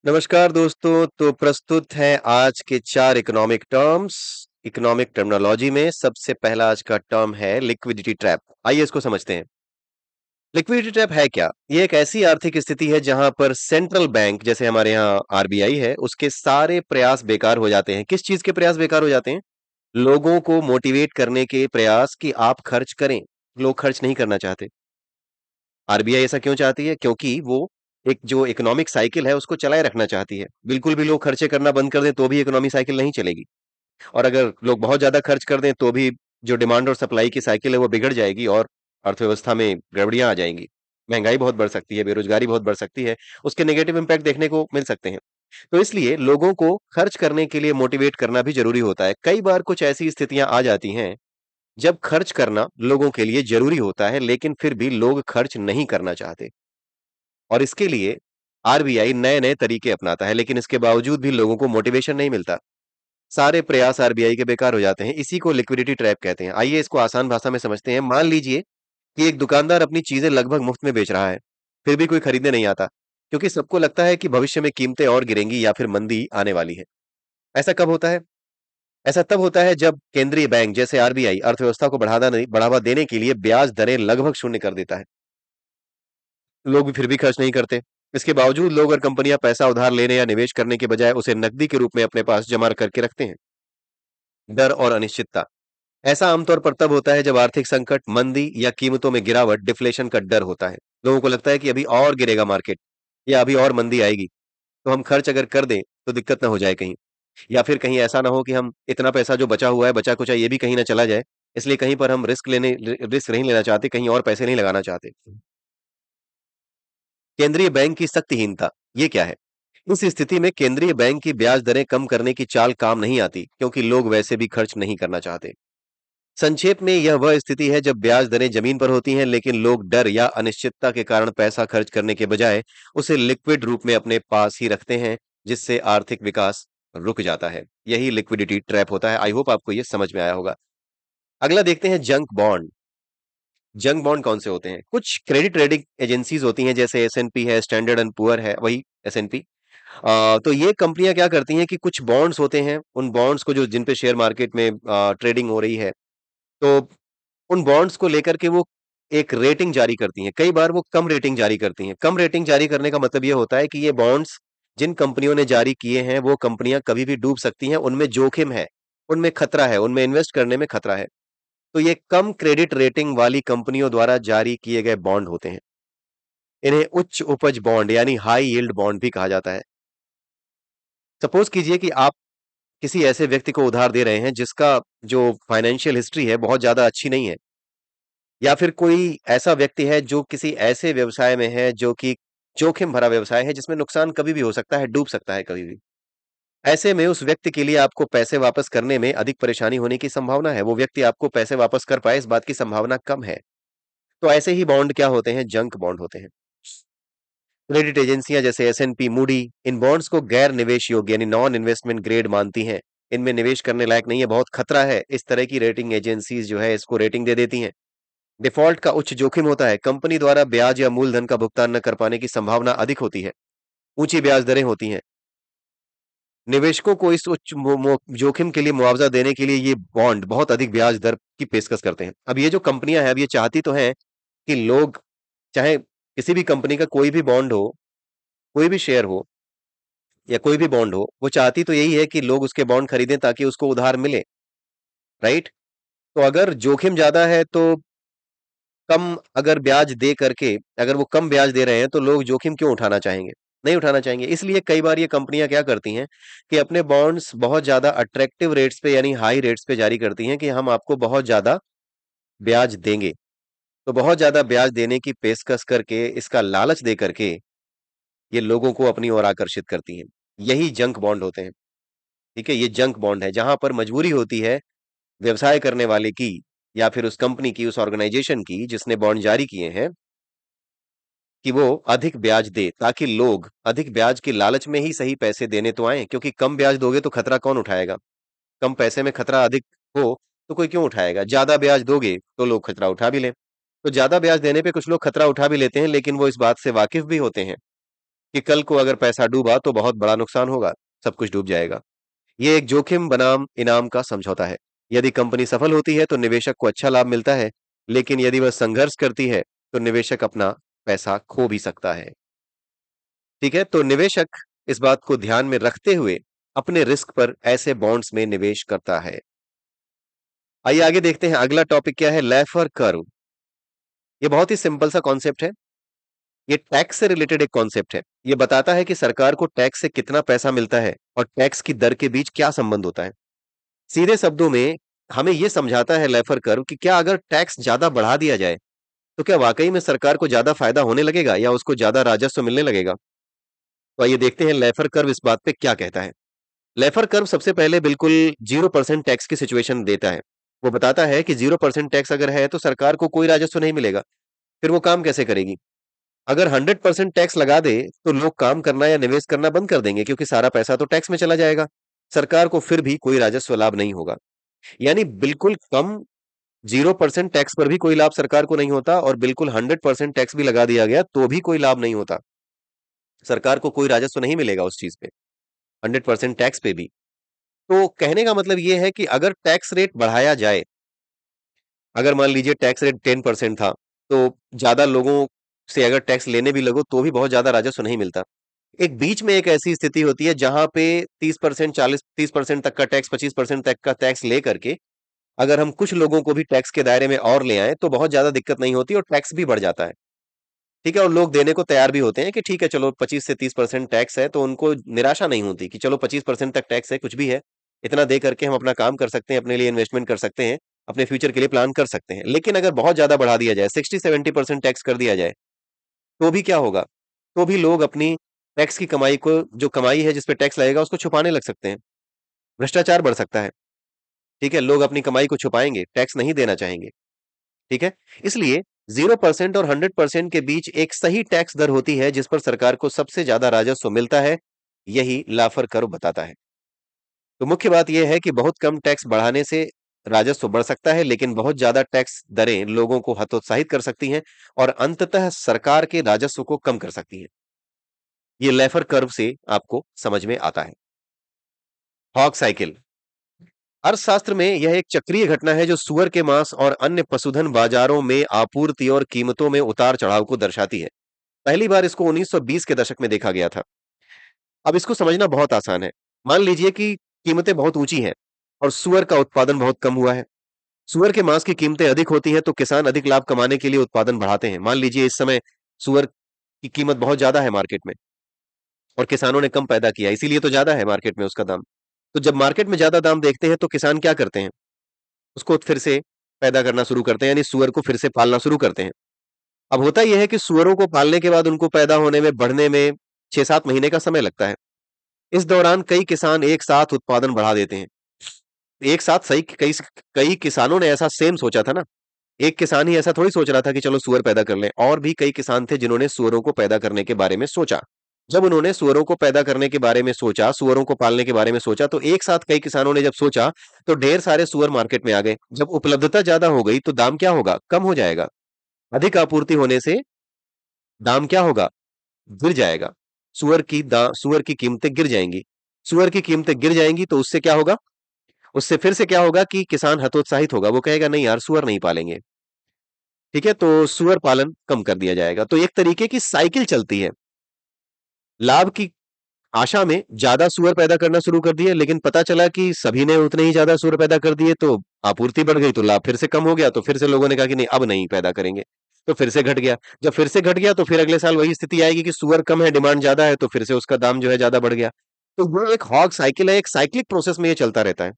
नमस्कार दोस्तों, तो प्रस्तुत हैं आज के 4 इकोनॉमिक टर्म्स। इकोनॉमिक टर्मिनोलॉजी में सबसे पहला आज का टर्म है लिक्विडिटी ट्रैप। आइए इसको समझते हैं। लिक्विडिटी ट्रैप है क्या? ये एक ऐसी आर्थिक स्थिति है जहां पर सेंट्रल बैंक जैसे हमारे यहाँ आरबीआई है, उसके सारे प्रयास बेकार हो जाते हैं। किस चीज के प्रयास बेकार हो जाते हैं? लोगों को मोटिवेट करने के प्रयास कि आप खर्च करें। लोग खर्च नहीं करना चाहते। आरबीआई ऐसा क्यों चाहती है? क्योंकि वो एक जो इकोनॉमिक साइकिल है उसको चलाए रखना चाहती है। बिल्कुल भी लोग खर्चे करना बंद कर दें तो भी इकोनॉमी साइकिल नहीं चलेगी। और अगर लोग बहुत ज़्यादा खर्च कर दें तो भी जो डिमांड और सप्लाई की साइकिल है वो बिगड़ जाएगी और अर्थव्यवस्था में गड़बड़ियाँ आ जाएँगी। महँगाई बहुत बढ़ सकती है, बेरोज़गारी बहुत बढ़ सकती है, उसके नेगेटिव इम्पैक्ट देखने को मिल सकते हैं। तो इसलिए लोगों को खर्च करने के लिए मोटिवेट करना भी ज़रूरी होता है। कई बार कुछ ऐसी स्थितियाँ आ जाती हैं जब खर्च करना लोगों के लिए ज़रूरी होता है लेकिन फिर भी लोग खर्च नहीं करना चाहते। और इसके लिए आरबीआई नए-नए तरीके अपनाता है, लेकिन इसके बावजूद भी लोगों को मोटिवेशन नहीं मिलता। सारे प्रयास आरबीआई के बेकार हो जाते हैं। इसी को लिक्विडिटी ट्रैप कहते हैं। आइए इसको आसान भाषा में समझते हैं। मान लीजिए कि एक दुकानदार अपनी चीजें लगभग मुफ्त में बेच रहा है, फिर भी कोई खरीदने नहीं आता, क्योंकि सबको लगता है कि भविष्य में कीमतें और गिरेंगी या फिर मंदी आने वाली है। ऐसा कब होता है? ऐसा तब होता है जब केंद्रीय बैंक जैसे आरबीआई अर्थव्यवस्था को बढ़ावा देने के लिए ब्याज दरें लगभग शून्य कर देता है। लोग भी फिर भी खर्च नहीं करते। इसके बावजूद लोग और कंपनियां पैसा उधार लेने या निवेश करने के बजाय उसे नकदी के रूप में अपने पास जमा करके रखते हैं। डर और अनिश्चितता। ऐसा आमतौर पर तब होता है जब आर्थिक संकट, मंदी या कीमतों में गिरावट, डिफ्लेशन का डर होता है। लोगों को लगता है कि अभी और गिरेगा मार्केट या अभी और मंदी आएगी, तो हम खर्च अगर कर दें तो दिक्कत ना हो जाए कहीं। या फिर कहीं ऐसा ना हो कि हम इतना पैसा जो बचा हुआ है, बचा-कुचा ये भी कहीं ना चला जाए। इसलिए कहीं पर हम रिस्क नहीं लेना चाहते, कहीं और पैसे नहीं लगाना चाहते। केंद्रीय बैंक की सख्तहीनता, ये क्या है? इस स्थिति में केंद्रीय बैंक की ब्याज दरें कम करने की चाल काम नहीं आती, क्योंकि लोग वैसे भी खर्च नहीं करना चाहते। संक्षेप में यह वह स्थिति है जब ब्याज दरें जमीन पर होती हैं, लेकिन लोग डर या अनिश्चितता के कारण पैसा खर्च करने के बजाय उसे लिक्विड रूप में अपने पास ही रखते हैं, जिससे आर्थिक विकास रुक जाता है। यही लिक्विडिटी ट्रैप होता है। आई होप आपको ये समझ में आया होगा। अगला देखते हैं जंक बॉन्ड। जंक बॉन्ड कौन से होते हैं? कुछ क्रेडिट रेटिंग एजेंसीज होती हैं, जैसे एसएनपी है, स्टैंडर्ड एंड पुअर है, वही एसएनपी। तो ये कंपनियां क्या करती हैं कि कुछ बॉन्ड्स होते हैं, उन बॉन्ड्स को जो जिन पे शेयर मार्केट में ट्रेडिंग हो रही है, तो उन बॉन्ड्स को लेकर के वो एक रेटिंग जारी करती हैं। कई बार वो कम रेटिंग जारी करती हैं। कम रेटिंग जारी करने का मतलब ये होता है कि ये बॉन्ड्स जिन कंपनियों ने जारी किए हैं, वो कंपनियां कभी भी डूब सकती हैं, उनमें जोखिम है, उनमें खतरा है, उनमें इन्वेस्ट करने में खतरा है। तो ये कम क्रेडिट रेटिंग वाली कंपनियों द्वारा जारी किए गए बॉन्ड होते हैं। इन्हें उच्च उपज बॉन्ड यानी हाई यील्ड बॉन्ड भी कहा जाता है। सपोज कीजिए कि आप किसी ऐसे व्यक्ति को उधार दे रहे हैं जिसका जो फाइनेंशियल हिस्ट्री है बहुत ज्यादा अच्छी नहीं है, या फिर कोई ऐसा व्यक्ति है जो किसी ऐसे व्यवसाय में है जो कि जोखिम भरा व्यवसाय है, जिसमें नुकसान कभी भी हो सकता है, डूब सकता है कभी भी। ऐसे में उस व्यक्ति के लिए आपको पैसे वापस करने में अधिक परेशानी होने की संभावना है। वो व्यक्ति आपको पैसे वापस कर पाए, इस बात की संभावना कम है। तो ऐसे ही बॉन्ड क्या होते हैं? जंक बॉन्ड होते हैं। क्रेडिट एजेंसियां जैसे एसएनपी, मूडी इन बॉन्ड्स को गैर निवेश योग्य यानी नॉन इन्वेस्टमेंट ग्रेड मानती हैं। इनमें निवेश करने लायक नहीं है, बहुत खतरा है। इस तरह की रेटिंग एजेंसीज जो है इसको रेटिंग दे देती हैं। डिफॉल्ट का उच्च जोखिम होता है। कंपनी द्वारा ब्याज या मूलधन का भुगतान न कर पाने की संभावना अधिक होती है। ऊंची ब्याज दरें होती हैं। निवेशकों को इस उच्च जोखिम के लिए मुआवजा देने के लिए ये बॉन्ड बहुत अधिक ब्याज दर की पेशकश करते हैं। अब ये जो कंपनियां हैं, अब ये चाहती तो हैं कि लोग, चाहे किसी भी कंपनी का कोई भी बॉन्ड हो, कोई भी शेयर हो या कोई भी बॉन्ड हो, वो चाहती तो यही है कि लोग उसके बॉन्ड खरीदें ताकि उसको उधार मिले, राइट? तो अगर जोखिम ज्यादा है तो कम अगर ब्याज दे करके, अगर वो कम ब्याज दे रहे हैं तो लोग जोखिम क्यों उठाना चाहेंगे? नहीं उठाना चाहेंगे। इसलिए कई बार ये कंपनियां क्या करती हैं कि अपने बॉन्ड्स बहुत ज्यादा अट्रैक्टिव रेट्स पे यानी हाई रेट्स पे जारी करती हैं कि हम आपको बहुत ज्यादा ब्याज देंगे। तो बहुत ज्यादा ब्याज देने की पेशकश करके, इसका लालच दे करके ये लोगों को अपनी ओर आकर्षित करती हैं। यही जंक बॉन्ड होते हैं। ठीक है? ये जंक बॉन्ड है जहां पर मजबूरी होती है व्यवसाय करने वाले की या फिर उस कंपनी की, उस ऑर्गेनाइजेशन की जिसने बॉन्ड जारी किए हैं, कि वो अधिक ब्याज दे, ताकि लोग अधिक ब्याज के लालच में ही सही पैसे देने तो आएँ, क्योंकि कम ब्याज दोगे तो खतरा कौन उठाएगा? कम पैसे में खतरा अधिक हो, तो कोई क्यों उठाएगा? ज़्यादा ब्याज दोगे, तो लोग खतरा उठा भी लें। तो ज़्यादा ब्याज देने पे कुछ लोग खतरा उठा भी लेते हैं, लेकिन वो इस बात से वाकिफ़ भी होते हैं कि कल को अगर पैसा डूबा तो बहुत बड़ा नुकसान होगा, सब कुछ डूब जाएगा। ये एक जोखिम बनाम इनाम का समझौता है। यदि कंपनी सफल होती है तो निवेशक को अच्छा लाभ मिलता है, लेकिन यदि वह संघर्ष करती है तो निवेशक अपना पैसा खो भी सकता है। ठीक है, तो निवेशक इस बात को ध्यान में रखते हुए अपने रिस्क पर ऐसे बॉन्ड्स में निवेश करता है। आइए आगे देखते हैं, अगला टॉपिक क्या है, लेफर कर्व। ये बहुत ही सिंपल सा कॉन्सेप्ट है। ये टैक्स से रिलेटेड एक कॉन्सेप्ट है। ये बताता है कि सरकार को टैक्स से कितना पैसा मिलता है और टैक्स की दर के बीच क्या संबंध होता है। सीधे शब्दों में हमें यह समझाता है लेफर कर्व कि क्या अगर टैक्स ज्यादा बढ़ा दिया जाए तो क्या वाकई में सरकार को ज्यादा फायदा होने लगेगा या उसको ज्यादा राजस्व मिलने लगेगा। तो आइए देखते हैं लेफर कर्व इस बात पे क्या कहता है। लेफर कर्व सबसे पहले बिल्कुल 0% टैक्स की सिचुएशन देता है। वो बताता है कि 0% टैक्स अगर है तो सरकार को कोई राजस्व नहीं मिलेगा। फिर वो काम कैसे करेगी। अगर 100% टैक्स लगा दे तो लोग काम करना या निवेश करना बंद कर देंगे, क्योंकि सारा पैसा तो टैक्स में चला जाएगा। सरकार को फिर भी कोई राजस्व लाभ नहीं होगा। यानी बिल्कुल कम 0% टैक्स पर भी कोई लाभ सरकार को नहीं होता और बिल्कुल 100% टैक्स भी लगा दिया गया तो भी कोई लाभ नहीं होता। सरकार को कोई राजस्व नहीं मिलेगा उस चीज पे, 100% टैक्स पे भी। तो कहने का मतलब ये है कि अगर टैक्स रेट बढ़ाया जाए, अगर मान लीजिए टैक्स रेट 10% था, तो ज्यादा लोगों से अगर टैक्स लेने भी लगो तो भी बहुत ज्यादा राजस्व नहीं मिलता। एक बीच में एक ऐसी स्थिति होती है जहां पे 30%, 40-30% तक का टैक्स, 25% तक का टैक्स ले करके अगर हम कुछ लोगों को भी टैक्स के दायरे में और ले आए तो बहुत ज्यादा दिक्कत नहीं होती और टैक्स भी बढ़ जाता है। ठीक है, और लोग देने को तैयार भी होते हैं कि ठीक है चलो 25 से 30% टैक्स है, तो उनको निराशा नहीं होती कि चलो 25% तक टैक्स है, कुछ भी है, इतना दे करके हम अपना काम कर सकते हैं, अपने लिए इन्वेस्टमेंट कर सकते हैं, अपने फ्यूचर के लिए प्लान कर सकते हैं। लेकिन अगर बहुत ज्यादा बढ़ा दिया जाए, 60-70% टैक्स कर दिया जाए, तो भी क्या होगा, तो भी लोग अपनी टैक्स की कमाई को, जो कमाई है जिसपे टैक्स लगेगा, उसको छुपाने लग सकते हैं। भ्रष्टाचार बढ़ सकता है। ठीक है, लोग अपनी कमाई को छुपाएंगे, टैक्स नहीं देना चाहेंगे। ठीक है, इसलिए 0% और 100% के बीच एक सही टैक्स दर होती है जिस पर सरकार को सबसे ज्यादा राजस्व मिलता है। यही लाफर कर्व बताता है। तो मुख्य बात यह है कि बहुत कम टैक्स बढ़ाने से राजस्व बढ़ सकता है, लेकिन बहुत ज्यादा टैक्स दरें लोगों को हतोत्साहित कर सकती हैं और अंततः सरकार के राजस्व को कम कर सकती हैं। ये लेफर कर्व से आपको समझ में आता है। Hog cycle. अर्थशास्त्र में यह एक चक्रीय घटना है जो सुअर के मांस और अन्य पशुधन बाजारों में आपूर्ति और कीमतों में उतार चढ़ाव को दर्शाती है। पहली बार इसको 1920 के दशक में देखा गया था। अब इसको समझना बहुत आसान है। मान लीजिए कि कीमतें बहुत ऊंची हैं और सुअर का उत्पादन बहुत कम हुआ है। सुअर के मांस की कीमतें अधिक होती हैं तो किसान अधिक लाभ कमाने के लिए उत्पादन बढ़ाते हैं। मान लीजिए इस समय सुअर की कीमत बहुत ज्यादा है मार्केट में और किसानों ने कम पैदा किया, इसीलिए तो ज्यादा है मार्केट में उसका दाम। तो जब मार्केट में ज्यादा दाम देखते हैं तो किसान क्या करते हैं, उसको फिर से पैदा करना शुरू करते हैं, यानी सुअर को फिर से पालना शुरू करते हैं। अब होता यह है कि सुअरों को पालने के बाद उनको पैदा होने में, बढ़ने में 6-7 महीने का समय लगता है। इस दौरान कई किसान एक साथ उत्पादन बढ़ा देते हैं। एक साथ सही, कई कई किसानों ने ऐसा सेम सोचा था ना। एक किसान ही ऐसा थोड़ी सोच रहा था कि चलो सुअर पैदा कर लें, और भी कई किसान थे जिन्होंने सुअरों को पैदा करने के बारे में सोचा। जब उन्होंने सुअरों को पैदा करने के बारे में सोचा, सुअरों को पालने के बारे में सोचा, तो एक साथ कई किसानों ने जब सोचा तो ढेर सारे सुअर मार्केट में आ गए। जब उपलब्धता ज्यादा हो गई तो दाम क्या होगा, कम हो जाएगा। अधिक आपूर्ति होने से दाम क्या होगा, गिर जाएगा। सुअर की कीमतें गिर जाएंगी। सुअर की कीमतें गिर जाएंगी तो उससे क्या होगा, उससे फिर से क्या होगा कि किसान हतोत्साहित होगा, वो कहेगा नहीं यार सुअर नहीं पालेंगे। ठीक है, तो सुअर पालन कम कर दिया जाएगा। तो एक तरीके की साइकिल चलती है। लाभ की आशा में ज्यादा सूअर पैदा करना शुरू कर दिए, लेकिन पता चला कि सभी ने उतने ही ज्यादा सूअर पैदा कर दिए, तो आपूर्ति बढ़ गई तो लाभ फिर से कम हो गया। तो फिर से लोगों ने कहा कि नहीं अब नहीं पैदा करेंगे, तो फिर से घट गया। जब फिर से घट गया तो फिर अगले साल वही स्थिति आएगी कि सूअर कम है, डिमांड ज्यादा है, तो फिर से उसका दाम जो है ज्यादा बढ़ गया। तो वो एक हॉग साइकिल है, एक साइक्लिक प्रोसेस में ये चलता रहता है।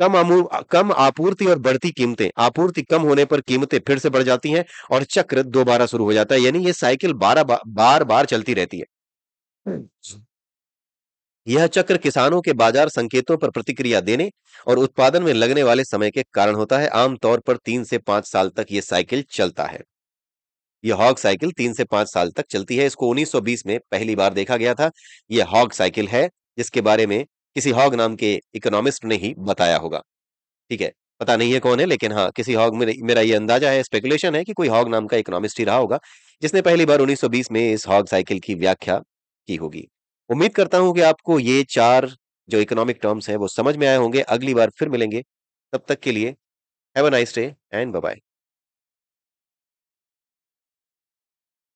कम आपूर्ति और बढ़ती कीमतें, आपूर्ति कम होने पर कीमतें फिर से बढ़ जाती हैं और चक्र दोबारा शुरू हो जाता है। यानी ये साइकिल बार बार चलती रहती है। यह चक्र किसानों के बाजार संकेतों पर प्रतिक्रिया देने और उत्पादन में लगने वाले समय के कारण होता है। आमतौर पर 3 से 5 साल तक यह साइकिल चलता है। यह हॉग साइकिल 3 से 5 साल तक चलती है। इसको 1920 में पहली बार देखा गया था। यह हॉग साइकिल है जिसके बारे में किसी हॉग नाम के इकोनॉमिस्ट ने ही बताया होगा। ठीक है, पता नहीं है कौन है, लेकिन हाँ किसी हॉग में, मेरा ये अंदाजा है, स्पेकुलेशन है कि कोई हॉग नाम का इकोनॉमिस्ट ही रहा होगा जिसने पहली बार 1920 में इस हॉग साइकिल की व्याख्या की होगी। उम्मीद करता हूँ कि आपको ये 4 जो इकोनॉमिक टर्म्स हैं वो समझ में आए होंगे। अगली बार फिर मिलेंगे। तब तक के लिए have a nice day and bye bye.